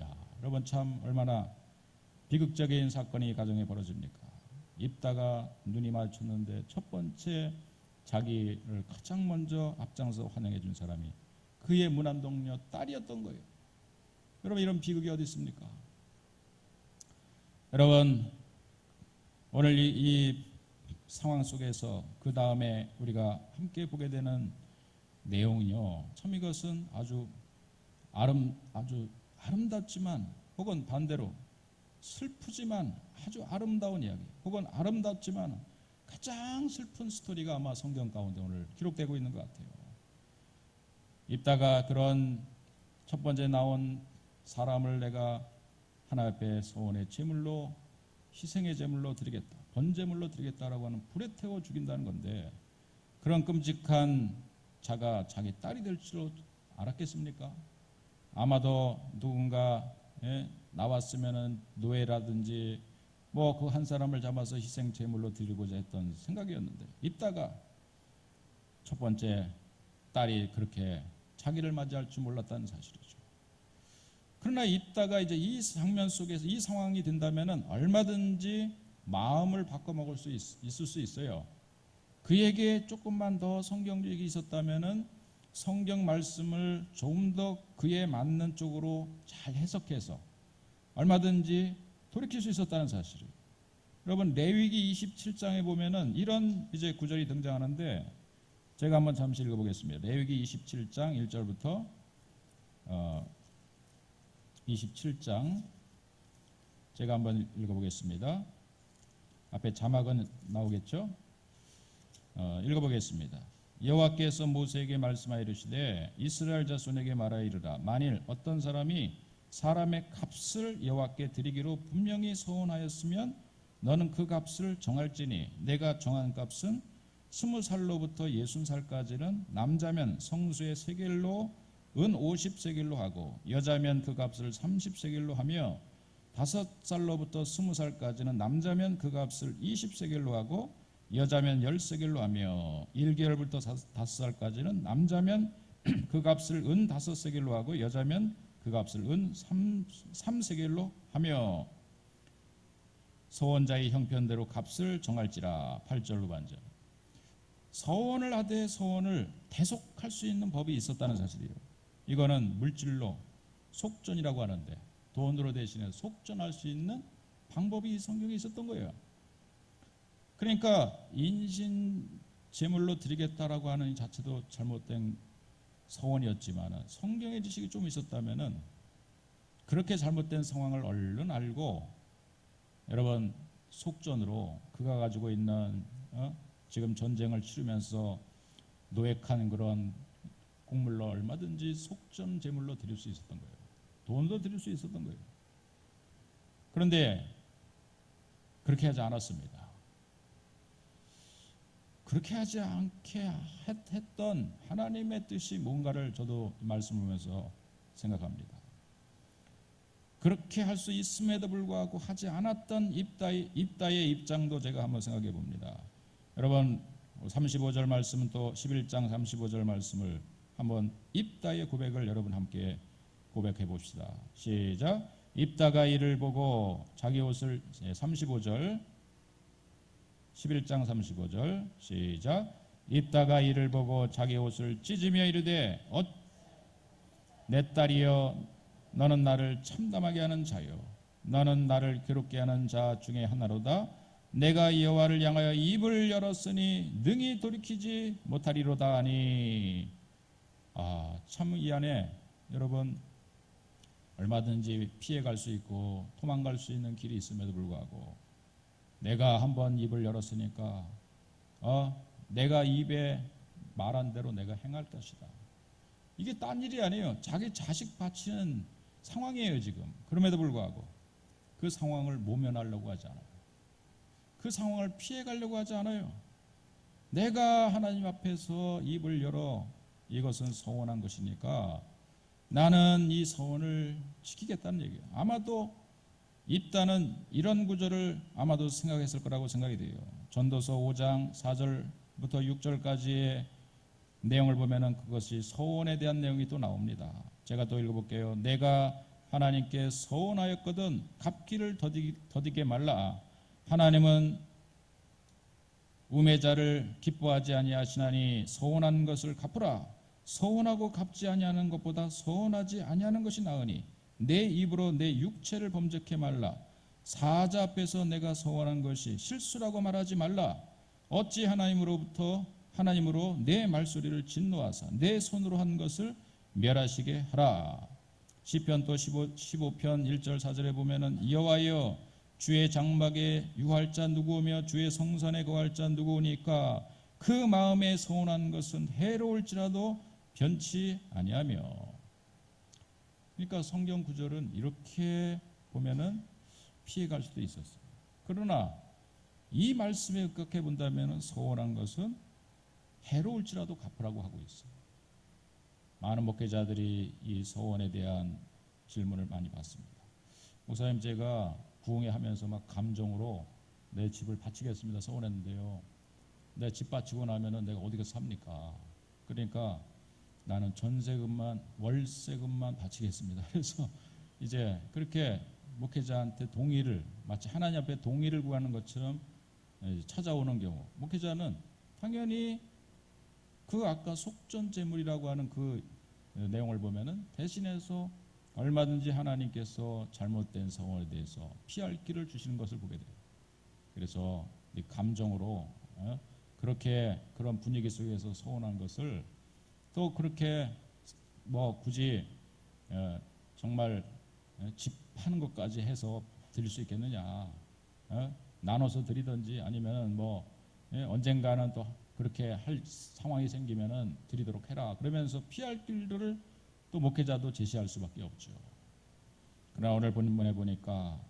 야, 여러분 참 얼마나 비극적인 사건이 가정에 벌어집니까? 입다가 눈이 마주쳤는데 첫 번째 자기를 가장 먼저 앞장서 환영해 준 사람이 그의 무남 동료 딸이었던 거예요. 여러분 이런 비극이 어디 있습니까? 여러분 오늘 이 상황 속에서 그 다음에 우리가 함께 보게 되는 내용은요. 참 이것은 아주 아름답지만 혹은 반대로 슬프지만 아주 아름다운 이야기 혹은 아름답지만 가장 슬픈 스토리가 아마 성경 가운데 오늘 기록되고 있는 것 같아요. 입다가 그런 첫 번째 나온 사람을 내가 하나님 앞에 소원의 제물로 희생의 제물로 드리겠다. 번제물로 드리겠다라고 하는 불에 태워 죽인다는 건데 그런 끔찍한 자가 자기 딸이 될 줄 알았겠습니까? 아마도 누군가 나왔으면은 노예라든지 뭐 그 한 사람을 잡아서 희생 제물로 드리고자 했던 생각이었는데 입다가 첫 번째 딸이 그렇게 자기를 맞이할 줄 몰랐다는 사실이죠. 그러나 입다가 이제 이 장면 속에서 이 상황이 된다면은 얼마든지 마음을 바꿔 먹을 수 있을 수 있어요. 그에게 조금만 더 성경력이 있었다면은 성경 말씀을 조금 더 그에 맞는 쪽으로 잘 해석해서 얼마든지 돌이킬 수 있었다는 사실이에요. 여러분 레위기 27장에 보면은 이런 이제 구절이 등장하는데 제가 한번 잠시 읽어보겠습니다. 레위기 27장 1절부터 27장 제가 한번 읽어보겠습니다. 앞에 자막은 나오겠죠? 읽어보겠습니다. 여호와께서 모세에게 말씀하여 이르시되 이스라엘 자손에게 말하여 이르라 만일 어떤 사람이 사람의 값을 여호와께 드리기로 분명히 소원하였으면 너는 그 값을 정할지니 내가 정한 값은 20살로부터 60살까지는 남자면 성수의 세겔로 은 50세겔로 하고 여자면 그 값을 30세겔로 하며 5살로부터 20살까지는 남자면 그 값을 20세겔로 하고 여자면 10세겔로 하며 1개월부터 5살까지는 남자면 그 값을 은 5세겔로 하고 여자면 그 값을 은 3세겔로 하며 서원자의 형편대로 값을 정할지라. 8절로 반절. 서원을 하되 서원을 대속할 수 있는 법이 있었다는 사실이에요. 이거는 물질로 속전이라고 하는데 돈으로 대신해 속전할 수 있는 방법이 성경에 있었던 거예요. 그러니까 인신 제물로 드리겠다라고 하는 자체도 잘못된 서원이었지만 성경의 지식이 좀 있었다면은 그렇게 잘못된 상황을 얼른 알고 여러분 속전으로 그가 가지고 있는 지금 전쟁을 치르면서 노획한 그런 곡물로 얼마든지 속전 제물로 드릴 수 있었던 거예요. 돈도 드릴 수 있었던 거예요. 그런데 그렇게 하지 않았습니다. 그렇게 하지 않게 했던 하나님의 뜻이 뭔가를 저도 말씀을 보면서 생각합니다. 그렇게 할 수 있음에도 불구하고 하지 않았던 입다의 입장도 제가 한번 생각해 봅니다. 여러분 35절 말씀은 또 11장 35절 말씀을 한번 입다의 고백을 여러분 함께 고백해 봅시다. 시작. 입다가 이를 보고 자기 옷을 35절 11장 35절 시작. 입다가 이를 보고 자기 옷을 찢으며 이르되 내 딸이여 너는 나를 참담하게 하는 자요 너는 나를 괴롭게 하는 자 중에 하나로다. 내가 여호와를 향하여 입을 열었으니 능히 돌이키지 못하리로다 하니. 참 이 안에 여러분 얼마든지 피해갈 수 있고 도망갈 수 있는 길이 있음에도 불구하고 내가 한번 입을 열었으니까 내가 입에 말한 대로 내가 행할 것이다. 이게 딴 일이 아니에요. 자기 자식 바치는 상황이에요 지금. 그럼에도 불구하고 그 상황을 모면하려고 하지 않아요. 그 상황을 피해가려고 하지 않아요. 내가 하나님 앞에서 입을 열어 이것은 서원한 것이니까 나는 이 서원을 지키겠다는 얘기예요. 아마도 입다는 이런 구절을 아마도 생각했을 거라고 생각이 돼요. 전도서 5장 4절부터 6절까지의 내용을 보면은 그것이 서원에 대한 내용이 또 나옵니다. 제가 또 읽어볼게요. 내가 하나님께 서원하였거든 갚기를 더디게 말라. 하나님은 우매자를 기뻐하지 아니하시나니 서원한 것을 갚으라. 서원하고 갚지 아니하는 것보다 서원하지 아니하는 것이 나으니 내 입으로 내 육체를 범죄케 말라. 사자 앞에서 내가 서원한 것이 실수라고 말하지 말라. 어찌 하나님으로 내 말소리를 진노하사 내 손으로 한 것을 멸하시게 하라. 시편 또 15편 1절 4절에 보면은 여호와여 주의 장막에 유할 자 누구오며 주의 성산에 거할 자 누구오니까 그 마음에 서운한 것은 해로울지라도 변치 아니하며. 그러니까 성경 구절은 이렇게 보면은 피해갈 수도 있었어요. 그러나 이 말씀에 의각해 본다면 서운한 것은 해로울지라도 갚으라고 하고 있어요. 많은 목회자들이 이 서원에 대한 질문을 많이 받습니다. 목사님 제가 부흥회 하면서 막 감정으로 내 집을 바치겠습니다 서원했는데요. 내 집 바치고 나면은 내가 어디 가서 삽니까? 그러니까 나는 전세금만 월세금만 바치겠습니다. 그래서 이제 그렇게 목회자한테 동의를 마치 하나님 앞에 동의를 구하는 것처럼 찾아오는 경우 목회자는 당연히 그 아까 속전제물이라고 하는 그 내용을 보면은 대신해서 얼마든지 하나님께서 잘못된 서원에 대해서 피할 길을 주시는 것을 보게 돼요. 그래서 이 감정으로 그렇게 그런 분위기 속에서 서운한 것을 또 그렇게 뭐 굳이 정말 집 파는 것까지 해서 드릴 수 있겠느냐? 나눠서 드리든지 아니면은 뭐 언젠가는 또 그렇게 할 상황이 생기면은 드리도록 해라. 그러면서 피할 길들을 또 목회자도 제시할 수밖에 없죠. 그러나 오늘 본문에 보니까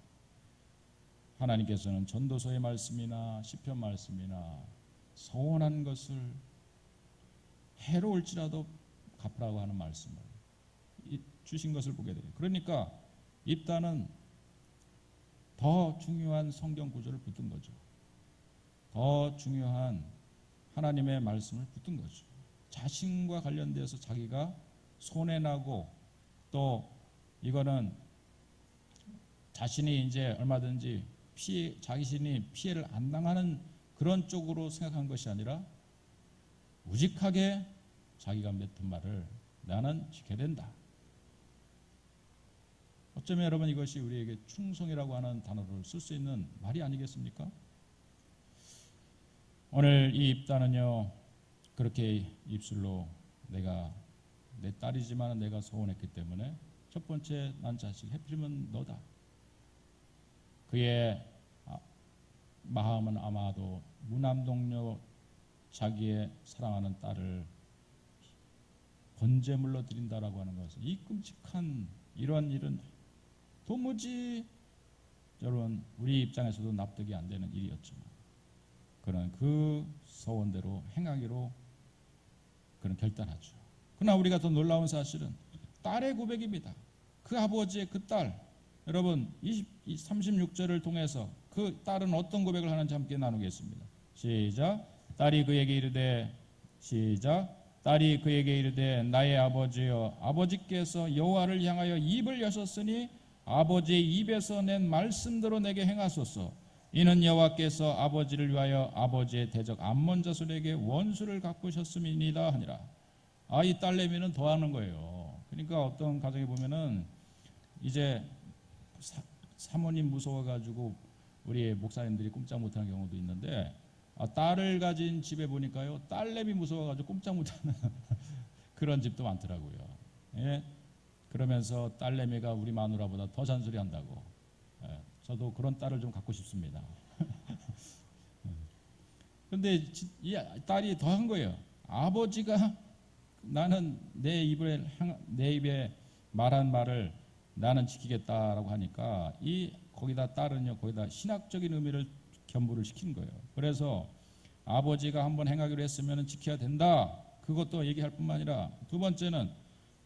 하나님께서는 전도서의 말씀이나 시편 말씀이나 서원한 것을 해로울지라도 갚으라고 하는 말씀을 주신 것을 보게 돼요. 그러니까 입다는 더 중요한 성경 구절을 붙든 거죠. 더 중요한 하나님의 말씀을 붙든 거죠. 자신과 관련돼서 자기가 손해나고 또 이거는 자신이 이제 얼마든지 자신이 피해를 안 당하는 그런 쪽으로 생각한 것이 아니라 우직하게 자기가 맺은 말을 나는 지켜야 된다. 어쩌면 여러분 이것이 우리에게 충성이라고 하는 단어를 쓸 수 있는 말이 아니겠습니까? 오늘 이 입다는요 그렇게 입술로 내가 내 딸이지만 내가 서운했기 때문에 첫 번째 난 자식 해필이면 너다. 그의 마음은 아마도 무남동녀 자기의 사랑하는 딸을 번제물로 드린다라고 하는 것은 이 끔찍한 이러한 일은 도무지 여러분 우리 입장에서도 납득이 안 되는 일이었지만 그는 그 서원대로 행하기로 그는 결단하죠. 그러나 우리가 더 놀라운 사실은 딸의 고백입니다. 그 아버지의 그 딸, 여러분 36절을 통해서 그 딸은 어떤 고백을 하는지 함께 나누겠습니다. 시작. 딸이 그에게 이르되 나의 아버지여, 아버지께서 여호와를 향하여 입을 여셨으니 아버지의 입에서 낸 말씀대로 내게 행하소서. 이는 여호와께서 아버지를 위하여 아버지의 대적 암몬 자손에게 원수를 갚으셨음이니이다 하니라. 이 딸내미는 더하는 거예요. 그러니까 어떤 가정에 보면은 이제 사모님 무서워가지고 우리 목사님들이 꼼짝 못하는 경우도 있는데 딸을 가진 집에 보니까요 딸내미 무서워가지고 꼼짝 못하는 그런 집도 많더라고요. 예? 그러면서 딸내미가 우리 마누라보다 더 잔소리한다고. 예, 저도 그런 딸을 좀 갖고 싶습니다. 그런데 이 딸이 더 한 거예요. 아버지가 나는 내 입에 말한 말을 나는 지키겠다라고 하니까 거기다 딸은요 거기다 신학적인 의미를 겸부를 시킨 거예요. 그래서 아버지가 한번 행하기로 했으면 지켜야 된다. 그것도 얘기할 뿐만 아니라 두 번째는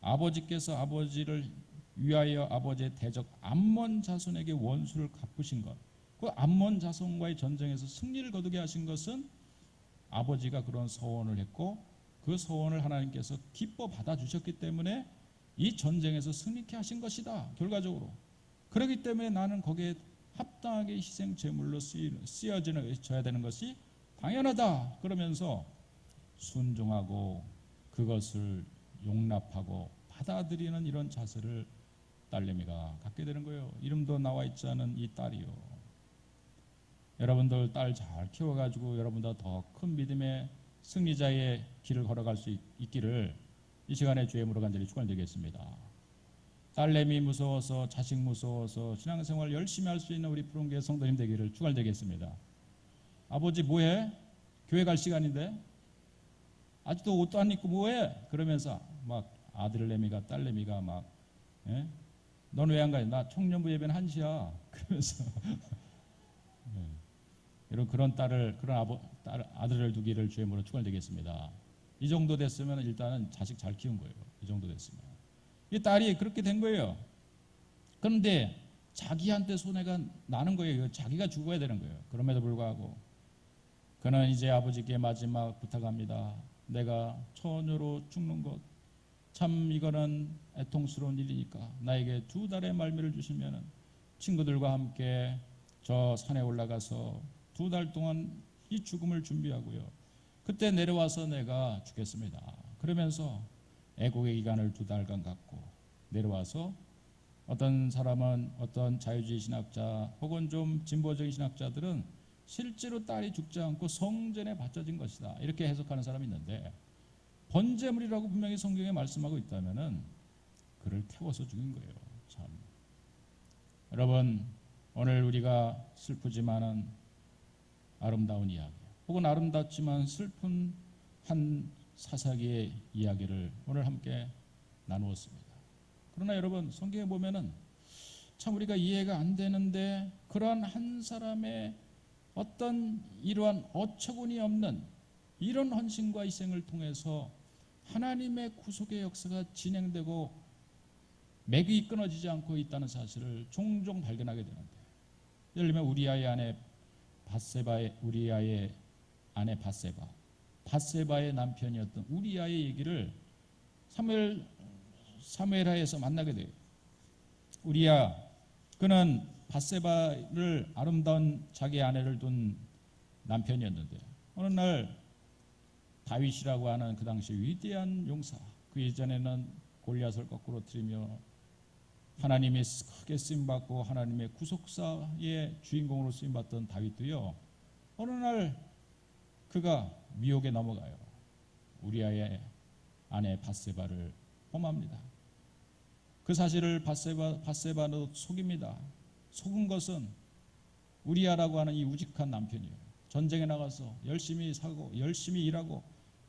아버지께서 아버지를 위하여 아버지의 대적 암몬 자손에게 원수를 갚으신 것. 그 암몬 자손과의 전쟁에서 승리를 거두게 하신 것은 아버지가 그런 서원을 했고 그 서원을 하나님께서 기뻐 받아주셨기 때문에 이 전쟁에서 승리케 하신 것이다. 결과적으로. 그렇기 때문에 나는 거기에 합당하게 희생 제물로 쓰여져야 되는 것이 당연하다. 그러면서 순종하고 그것을 용납하고 받아들이는 이런 자세를 딸내미가 갖게 되는 거예요. 이름도 나와 있지 않은 이 딸이요. 여러분들 딸 잘 키워가지고 여러분보다 더 큰 믿음의 승리자의 길을 걸어갈 수 있기를 이 시간에 주의 이름으로 간절히 축원드리겠습니다. 딸내미 무서워서 자식 무서워서 신앙생활 열심히 할 수 있는 우리 푸른교회 성도님 되기를 축원드리겠습니다. 아버지 뭐해? 교회 갈 시간인데 아직도 옷도 안 입고 뭐해? 그러면서 막 아들내미가 딸내미가 막 너는 왜 안 가냐? 나 청년부 예배는 1시야. 그러면서 여러분 그런 아들을 두기를 주의 이름으로 축원드리겠습니다. 이 정도 됐으면 일단은 자식 잘 키운 거예요. 이 정도 됐으면 이 딸이 그렇게 된 거예요. 그런데 자기한테 손해가 나는 거예요. 자기가 죽어야 되는 거예요. 그럼에도 불구하고 그는 이제 아버지께 마지막 부탁합니다. 내가 처녀로 죽는 것 참 이거는 애통스러운 일이니까 나에게 2달의 말미를 주시면 친구들과 함께 저 산에 올라가서 2달 동안 이 죽음을 준비하고요. 그때 내려와서 내가 죽겠습니다. 그러면서 애국의 기간을 2달간 갖고 내려와서 어떤 사람은 어떤 자유주의 신학자 혹은 좀 진보적인 신학자들은 실제로 딸이 죽지 않고 성전에 바쳐진 것이다. 이렇게 해석하는 사람이 있는데 번제물이라고 분명히 성경에 말씀하고 있다면은 그를 태워서 죽인 거예요. 참. 여러분 오늘 우리가 슬프지만은 아름다운 이야기 혹은 아름답지만 슬픈 한 사사기의 이야기를 오늘 함께 나누었습니다. 그러나 여러분 성경에 보면은 참 우리가 이해가 안 되는데 그러한 한 사람의 어떤 이러한 어처구니 없는 이런 헌신과 희생을 통해서 하나님의 구속의 역사가 진행되고 맥이 끊어지지 않고 있다는 사실을 종종 발견하게 되는데 예를 들면 우리아의 아내 바세바의 남편이었던 우리아의 얘기를 사무엘하에서 만나게 돼요. 우리아 그는 바세바를 아름다운 자기 아내를 둔 남편이었는데 어느 날 다윗이라고 하는 그 당시 위대한 용사 그 이전에는 골리앗을 거꾸로 트리며 하나님이 크게 쓰임받고 하나님의 구속사의 주인공으로 쓰임받던 다윗도요 어느 날 그가 미혹에 넘어가요. 우리아의 아내 바세바를 범합니다. 그 사실을 바세바는 속입니다. 속은 것은 우리아라고 하는 이 우직한 남편이에요. 전쟁에 나가서 열심히 사고 열심히 일하고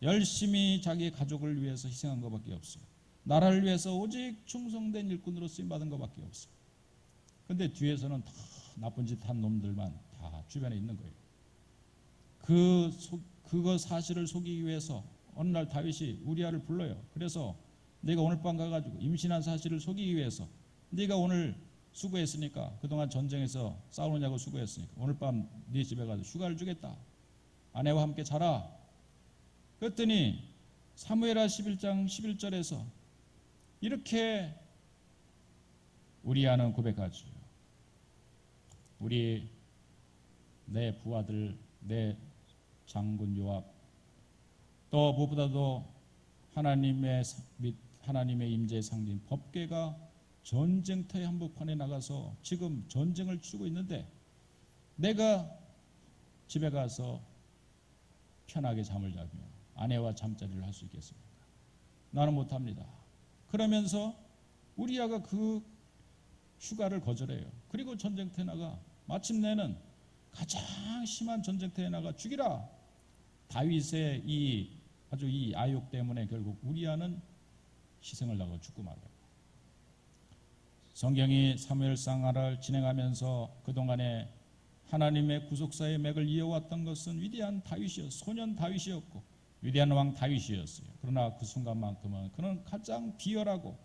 열심히 자기의 가족을 위해서 희생한 것밖에 없어요. 나라를 위해서 오직 충성된 일꾼으로 쓰임받은 것밖에 없어요. 근데 뒤에서는 다 나쁜 짓 한 놈들만 다 주변에 있는 거예요. 그거 사실을 속이기 위해서 어느 날 다윗이 우리아를 불러요. 그래서 네가 오늘 밤 가가지고 임신한 사실을 속이기 위해서 네가 오늘 수고했으니까, 그동안 전쟁에서 싸우느냐고 수고했으니까 오늘 밤 네 집에 가서 휴가를 주겠다. 아내와 함께 자라. 그랬더니 사무엘하 11장 11절에서 이렇게 우리아는 고백하죠. 우리 내 부하들, 내 장군 요압, 또 무엇보다도 하나님의 임재의 상징 법궤가 전쟁터의 한복판에 나가서 지금 전쟁을 치르고 있는데 내가 집에 가서 편하게 잠을 자며 아내와 잠자리를 할 수 있겠습니까? 나는 못합니다. 그러면서 우리아가 그 휴가를 거절해요. 그리고 전쟁터에 나가 마침내는 가장 심한 전쟁터에 나가 죽이라. 다윗의 이 아욕 때문에 결국 우리아는 희생을 당하고 죽고 말아요. 성경이 사무엘상하를 진행하면서 그동안에 하나님의 구속사의 맥을 이어왔던 것은 위대한 소년 다윗이었고 위대한 왕 다윗이었어요. 그러나 그 순간만큼은 그는 가장 비열하고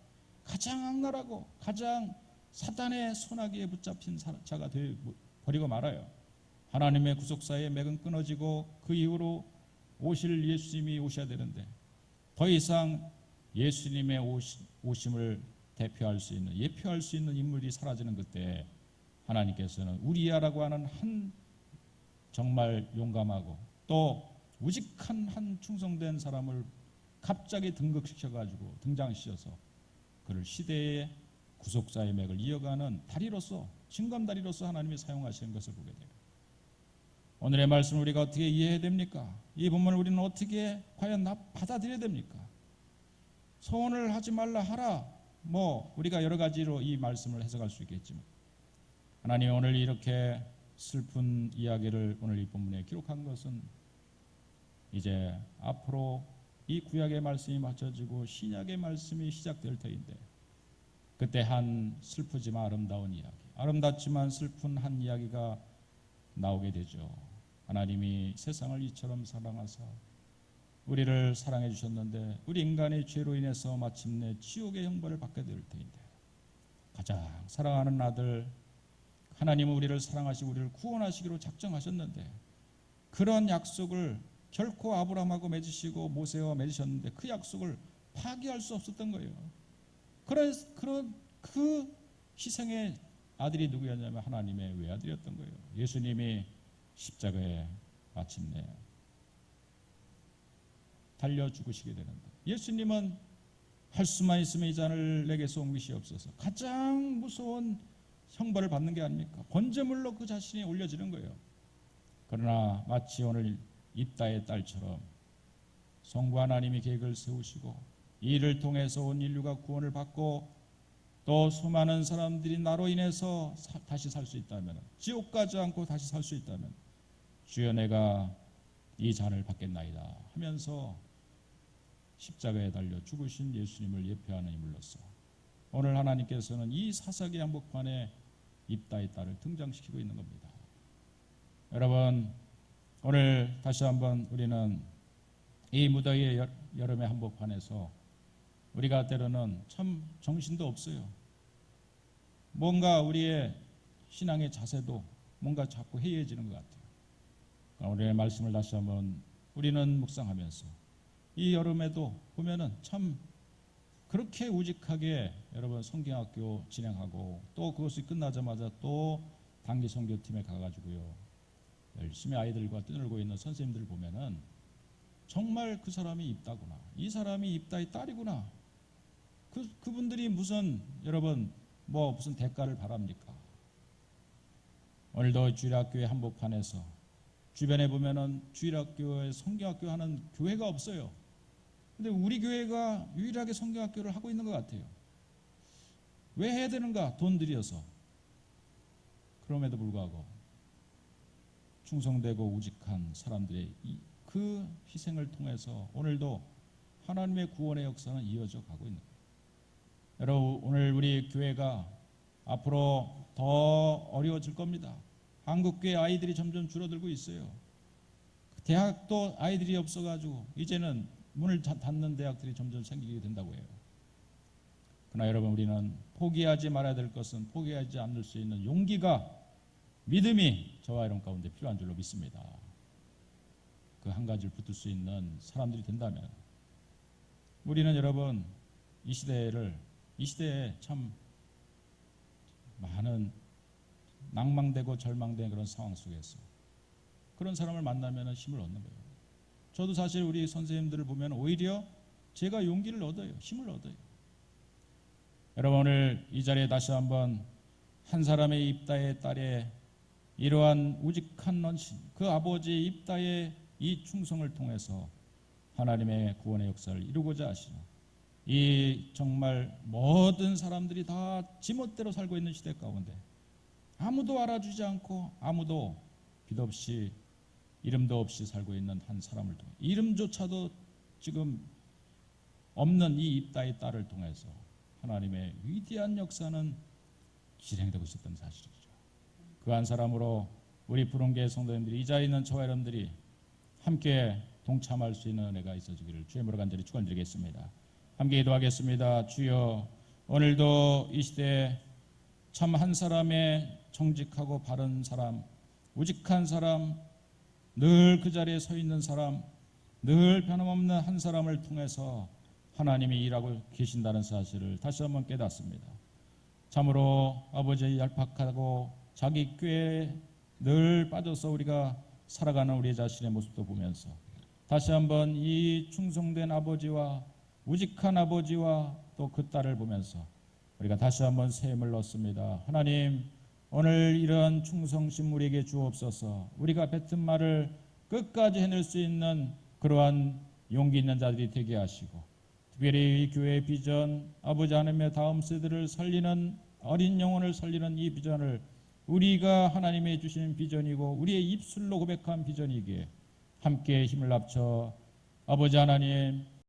가장 악랄하고 가장 사단의 소나기에 붙잡힌 자가 되어버리고 말아요. 하나님의 구속사의 맥은 끊어지고 그 이후로 오실 예수님이 오셔야 되는데 더 이상 예수님의 오심을 예표할 수 있는 인물이 사라지는 그때 하나님께서는 우리아라고 하는 한 정말 용감하고 또 우직한 한 충성된 사람을 갑자기 등극시켜가지고 등장시켜서 그를 시대의 구속사의 맥을 이어가는 다리로서, 징검다리로서 하나님이 사용하시는 것을 보게 돼요. 오늘의 말씀을 우리가 어떻게 이해해야 됩니까? 이 본문을 우리는 어떻게 과연 받아들여야 됩니까? 소원을 하지 말라 하라, 우리가 여러 가지로 이 말씀을 해석할 수 있겠지만 하나님 오늘 이렇게 슬픈 이야기를 오늘 이 본문에 기록한 것은 이제 앞으로 이 구약의 말씀이 맞춰지고 신약의 말씀이 시작될 터인데 그때 한 슬프지만 아름다운 이야기, 아름답지만 슬픈 한 이야기가 나오게 되죠. 하나님이 세상을 이처럼 사랑하사 우리를 사랑해 주셨는데 우리 인간의 죄로 인해서 마침내 지옥의 형벌을 받게 될 터인데 가장 사랑하는 아들 하나님은 우리를 사랑하시고 우리를 구원하시기로 작정하셨는데 그런 약속을 결코 아브라함하고 맺으시고 모세와 맺으셨는데 그 약속을 파기할 수 없었던 거예요. 그런 그 희생의 아들이 누구였냐면 하나님의 외아들이었던 거예요. 예수님이 십자가에 마침내 달려 죽으시게 되는데 예수님은 할 수만 있으면 이 잔을 내게서 옮기시옵소서. 가장 무서운 형벌을 받는 게 아닙니까? 번제물로 그 자신이 올려지는 거예요. 그러나 마치 오늘 입다의 딸처럼 성부 하나님이 계획을 세우시고 이 일을 통해서 온 인류가 구원을 받고 또 수많은 사람들이 나로 인해서 다시 살 수 있다면, 지옥 가지 않고 다시 살 수 있다면 주여 내가 이 잔을 받겠나이다 하면서 십자가에 달려 죽으신 예수님을 예표하는 인물로서 오늘 하나님께서는 이 사사기 한복판에 입다의 딸을 등장시키고 있는 겁니다. 여러분 오늘 다시 한번 우리는 이 무더위의 여름의 한복판에서 우리가 때로는 참 정신도 없어요. 뭔가 우리의 신앙의 자세도 뭔가 자꾸 해이해지는 것 같아요. 오늘의 말씀을 다시 한번 우리는 묵상하면서 이 여름에도 보면은 참 그렇게 우직하게 여러분 성경학교 진행하고 또 그것이 끝나자마자 또 단기 선교팀에 가가지고요 열심히 아이들과 떠들고 있는 선생님들 보면은 정말 그 사람이 입다구나, 이 사람이 입다의 딸이구나. 그분들이 무슨 여러분 무슨 대가를 바랍니까? 오늘도 주일학교의 한복판에서 주변에 보면은 주일학교에 성경학교 하는 교회가 없어요. 근데 우리 교회가 유일하게 성경학교를 하고 있는 것 같아요. 왜 해야 되는가? 돈 들여서. 그럼에도 불구하고 충성되고 우직한 사람들의 그 희생을 통해서 오늘도 하나님의 구원의 역사는 이어져 가고 있는 거예요. 여러분, 오늘 우리 교회가 앞으로 더 어려워질 겁니다. 한국교회 아이들이 점점 줄어들고 있어요. 대학도 아이들이 없어가지고 이제는 문을 닫는 대학들이 점점 생기게 된다고 해요. 그러나 여러분, 우리는 포기하지 말아야 될 것은 포기하지 않을 수 있는 용기가, 믿음이 저와 여러분 가운데 필요한 줄로 믿습니다. 그 한 가지를 붙들 수 있는 사람들이 된다면 우리는 여러분 이 시대에 참 많은 낭망되고 절망된 그런 상황 속에서 그런 사람을 만나면 힘을 얻는 거예요. 저도 사실 우리 선생님들을 보면 오히려 제가 용기를 얻어요. 힘을 얻어요. 여러분, 오늘 이 자리에 다시 한번 한 사람의 입다의 딸의 이러한 우직한 헌신, 그 아버지의 입다의 이 충성을 통해서 하나님의 구원의 역사를 이루고자 하시는 이 정말 모든 사람들이 다 지멋대로 살고 있는 시대 가운데 아무도 알아주지 않고 아무도 빛 없이 이름도 없이 살고 있는 한 사람을 통해, 이름조차도 지금 없는 이 입다의 딸을 통해서 하나님의 위대한 역사는 진행되고 있었던 사실이죠. 그 한 사람으로 우리 푸른교회 성도님들이, 이 자리에 있는 저와 여러분들이 함께 동참할 수 있는 은혜가 있어지기를 주의 이름으로 간절히 축원드리겠습니다. 함께 기도하겠습니다. 주여, 오늘도 이 시대에 참 한 사람의 정직하고 바른 사람, 우직한 사람, 늘 그 자리에 서 있는 사람, 늘 변함없는 한 사람을 통해서 하나님이 일하고 계신다는 사실을 다시 한번 깨닫습니다. 참으로 아버지의 얄팍하고 자기 꾀에 늘 빠져서 우리가 살아가는 우리 자신의 모습도 보면서 다시 한번 이 충성된 아버지와 우직한 아버지와 또 그 딸을 보면서 우리가 다시 한번 새 힘을 얻습니다. 하나님, 오늘 이런 충성심 우리에게 주옵소서. 우리가 뱉은 말을 끝까지 해낼 수 있는 그러한 용기 있는 자들이 되게 하시고, 특별히 이 교회의 비전, 아버지 하나님의 다음 세대를 살리는, 어린 영혼을 살리는 이 비전을 우리가 하나님의 주시는 비전이고 우리의 입술로 고백한 비전이기에 함께 힘을 합쳐 아버지 하나님,